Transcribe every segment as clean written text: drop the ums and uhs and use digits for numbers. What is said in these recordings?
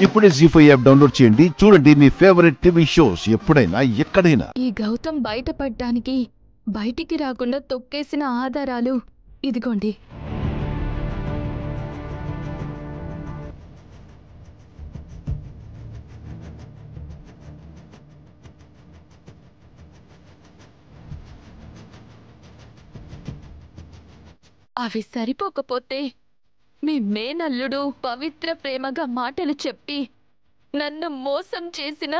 ఇప్పుడే జీ5 app download చేయండి. చూడండి మీ ఫేవరెట్ టీవీ షోస్ ఎప్పుడైనా ఎక్కడైనా. ఈ గౌతమ్ బయటపడ్డానికి బయటికి రాకుండా తొక్కేసిన ఆధారాలు ఇదిగోండి. అవి సరిపోకపోతే మీ మేనల్లుడు పవిత్ర ప్రేమగా మాటలు చెప్పి నన్ను మోసం చేసిన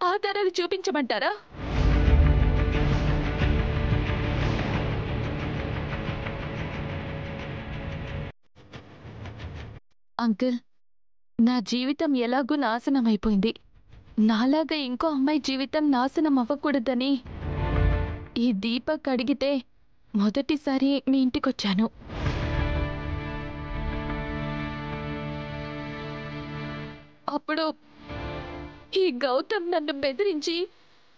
ఆధారాలు చూపించమంటారా? అంకుల్, నా జీవితం ఎలాగూ నాశనమైపోయింది. నాలాగా ఇంకో అమ్మాయి జీవితం నాశనం అవ్వకూడదని ఈ దీపక్ అడిగితే మొదటిసారి మీ ఇంటికొచ్చాను. అప్పుడు ఈ గౌతమ్ నన్ను బెదిరించి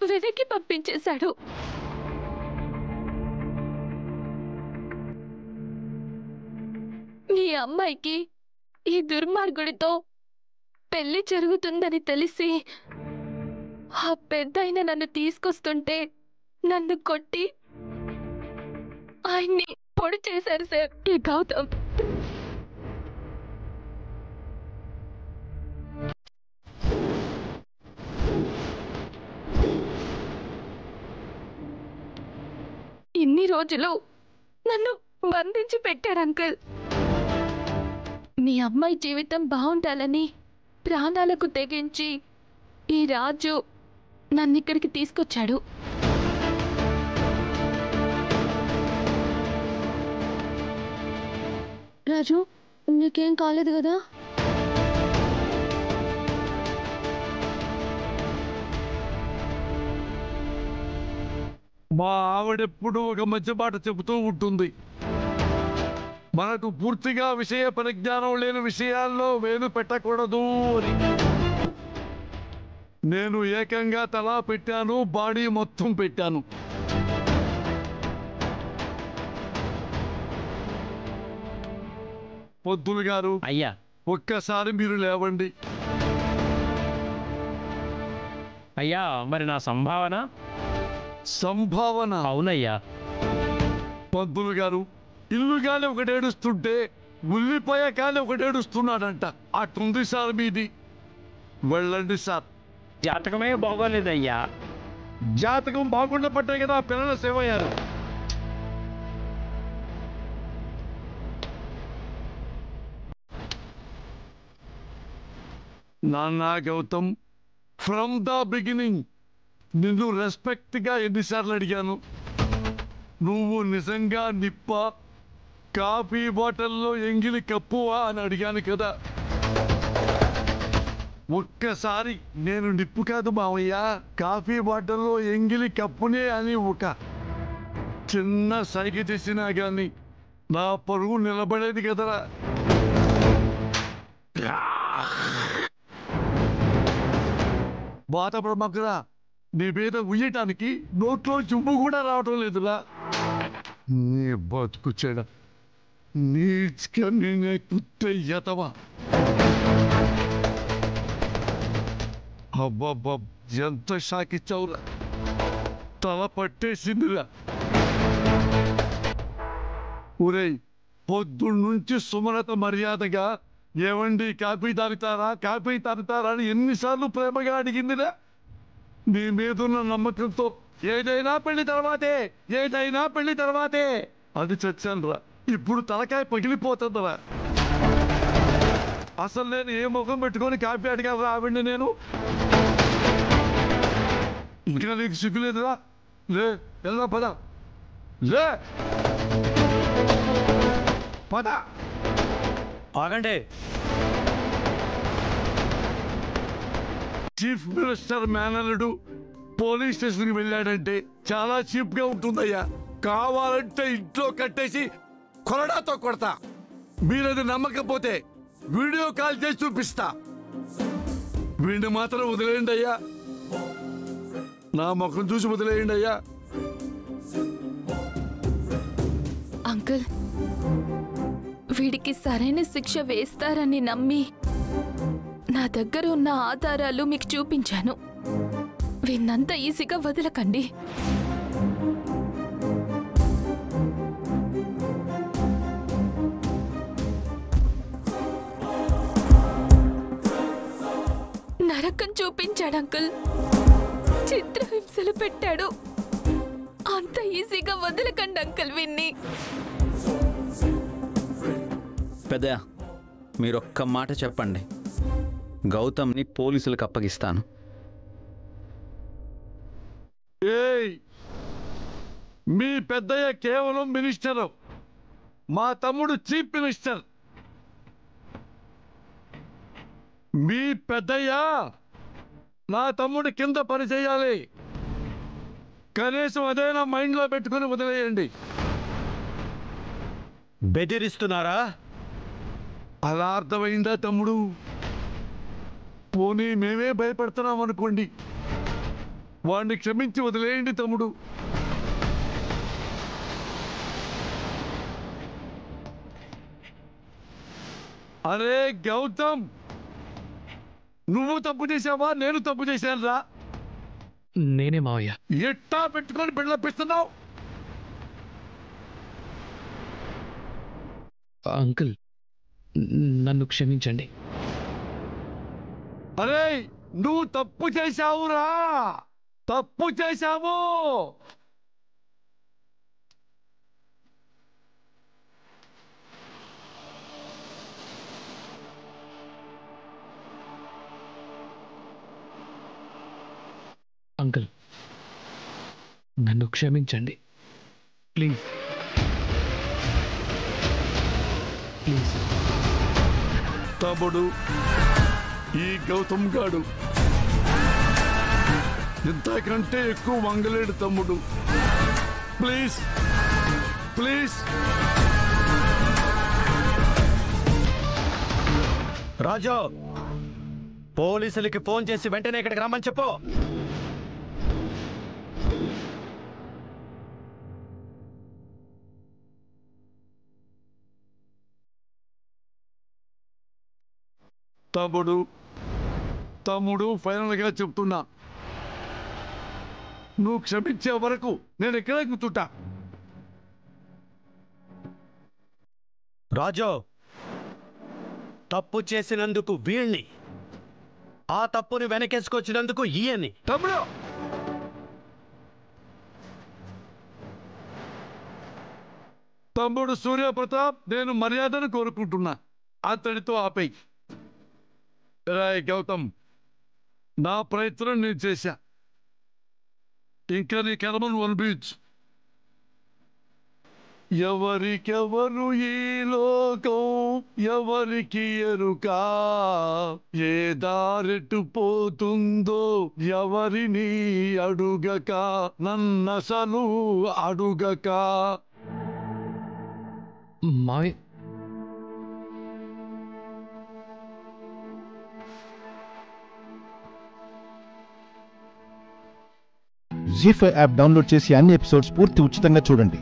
వెనక్కి పంపించేశాడు. మీ అమ్మాయికి ఈ దుర్మార్గుడితో పెళ్లి జరుగుతుందని తెలిసి ఆ పెద్దాయన నన్ను తీసుకొస్తుంటే నన్ను కొట్టి ఆయన్ని పొడి చేశారు సార్ ఈ గౌతమ్. ఇన్ని రోజులు నన్ను బంధించి పెట్టారు అంకుల్. మీ అమ్మాయి జీవితం బాగుండాలని ప్రాణాలకు తెగించి ఈ రాజు నన్ను ఇక్కడికి తీసుకొచ్చాడు. రాజు, నీకేం కాలేదు కదా? మా ఆవిడెప్పుడు ఒక మంచి మాట చెబుతూ ఉంటుంది, మనకు పూర్తిగా విషయ పరిజ్ఞానం లేని విషయాల్లో వేలు పెట్టకూడదు అని. నేను ఏకంగా తలా పెట్టాను, బాడీ మొత్తం పెట్టాను. పొద్దులు గారు, అయ్యా ఒక్కసారి మీరు లేవండి. అయ్యా, మరి నా సంభావన? సంభావన? అవునయ్యా. పంతులు గారు, ఇల్లు కానీ ఒకటి ఏడుస్తుంటే ఉల్లిపాయ కానీ ఒకటి ఏడుస్తున్నాడంట. అటుంది సార్ మీది. వెళ్ళండి సార్. జాతకమే బాగోలేదయ్యా. జాతకం బాగుండ పట్టే కదా పిల్లల సేవయ్యారు. నాన్న గౌతమ్, ఫ్రమ్ ద బిగినింగ్ నిన్ను రెస్పెక్ట్గా ఎన్నిసార్లు అడిగాను. నువ్వు నిజంగా నిప్ప, కాఫీ బాటిల్లో ఎంగిలి కప్పువా అని అడిగాను కదా. ఒక్కసారి నేను నిప్పు కాదు మావయ్య, కాఫీ బాటిల్లో ఎంగిలి కప్పునే అని ఒక చిన్న సైగ చేసినా కానీ నా పరుగు నిలబడేది కదరా. బాధపడమక్కరా, నీ మీద ఉయ్యటానికి నోట్లో చుమ్ము కూడా రావటం లేదురా. నీ బతుకు చెడ, నీచుగా నేనే కుత్తే ఎతవా. అబ్బబ్బా, ఎంత షాకిచ్చావురా, తల పట్టేసిందిరా. ఊరేయ్, పొద్దున్నుంచి సుమలత మర్యాదగా ఏమండి కాఫీ తాగుతారా, కాఫీ తాగుతారా అని ఎన్నిసార్లు ప్రేమగా అడిగిందిరా. నీ మీదున్న నమ్మకంతో ఏదైనా పెళ్లి తర్వాతే, ఏదైనా పెళ్లి తర్వాతే అది చచ్చాను రా. ఇప్పుడు తలకాయ పగిలిపోతుందిరా. అసలు నేను ఏ ముఖం పెట్టుకొని కాఫీ అడిగాను రా ఆవిడ్ని నేను. ఇంకా నీకు సిగ్గులేదురా? లే, వెళ్దా పద, లే పద. ఆగండి. చీఫ్ మినిస్టర్ మేనల్లుడు పోలీస్ స్టేషన్కి వెళ్ళాడంటే చాలా చీప్గా ఉంటుందయ్యా. కావాలంటే ఇంట్లో కట్టేసి కొరడాతో కొడతా. మీరది నమ్మకపోతే వీడియో కాల్ చేసి చూపిస్తా. వీడిని మాత్రం వదిలేయండి అయ్యా, నా ముఖం చూసి వదిలేయండి అయ్యా. అంకుల్, వీడికి సరైన శిక్ష వేస్తారని నమ్మి దగ్గర ఉన్న ఆధారాలు మీకు చూపించాను. విన్నంత ఈజీగా వదలకండి. నరకం చూపించాడు అంకుల్, చిత్రహింసలు పెట్టాడు. అంత ఈజీగా వదలకండి అంకుల్ విన్ని. పెద్దయ్య, మీరొక్క మాట చెప్పండి, గౌతమ్ని పోలీసులకు అప్పగిస్తాను. ఏయ్, మీ పెద్దయ్య కేవలం మినిస్టరు, మా తమ్ముడు చీఫ్ మినిస్టర్. మీ పెద్దయ్య నా తమ్ముడు కింద పని చేయాలి. కనీసం అదైనా మైండ్లో పెట్టుకుని వదిలేయండి. బెదిరిస్తున్నారా? అలా అర్థమైందా తమ్ముడు? పోనీ మేమే భయపడుతున్నాం అనుకోండి. వాడిని క్షమించి వదిలేయండి తమ్ముడు. అరే గౌతమ్, నువ్వు తప్పు చేసావా, నేను తప్పు చేశాను రా? నేనే మావయ్య. ఎట్టా పెట్టుకొని బిళ్ళపిస్తున్నావు? అంకుల్, నన్ను క్షమించండి. అరే నువ్వు తప్పు చేశావురా, తప్పు చేశావు. అంకుల్, నన్ను క్షమించండి ప్లీజ్. ప్లీజ్. తమ్ముడు, ఈ గౌతమ్ గాడు ఇంతకంటే ఎక్కువ వంగలేడు తమ్ముడు. Please please. రాజు, పోలీసులకి ఫోన్ చేసి వెంటనే ఇక్కడికి రమ్మని చెప్పు. తమ్ముడు తమ్ముడు ఫైనల్గా చెప్తున్నా, నువ్వు క్షమించే వరకు నేను ఇక్కడే కూర్చుంటా. రాజు, తప్పు చేసినందుకు వీళ్ళని, ఆ తప్పుని వెనకేసుకొచ్చినందుకు ఈయన్ని. తమ్ముడు, తమ్ముడు సూర్యప్రతాప్, నేను మర్యాదను కోరుకుంటున్నా. అతడితో ఆపేయి. రాయ్ గౌతమ్, నా ప్రయత్నం నేను చేశా. ఇంకా నీ కర్మను అనిపించు. ఎవరికెవరు ఈ లోకం, ఎవరికి ఎరుక, ఏ దారెట్టు పోతుందో ఎవరిని అడుగక, నన్నసలు అడుగక. మావి జీ5 యాప్ డౌన్లోడ్ చేసి అన్ని ఎపిసోడ్స్ పూర్తి ఉచితంగా చూడండి.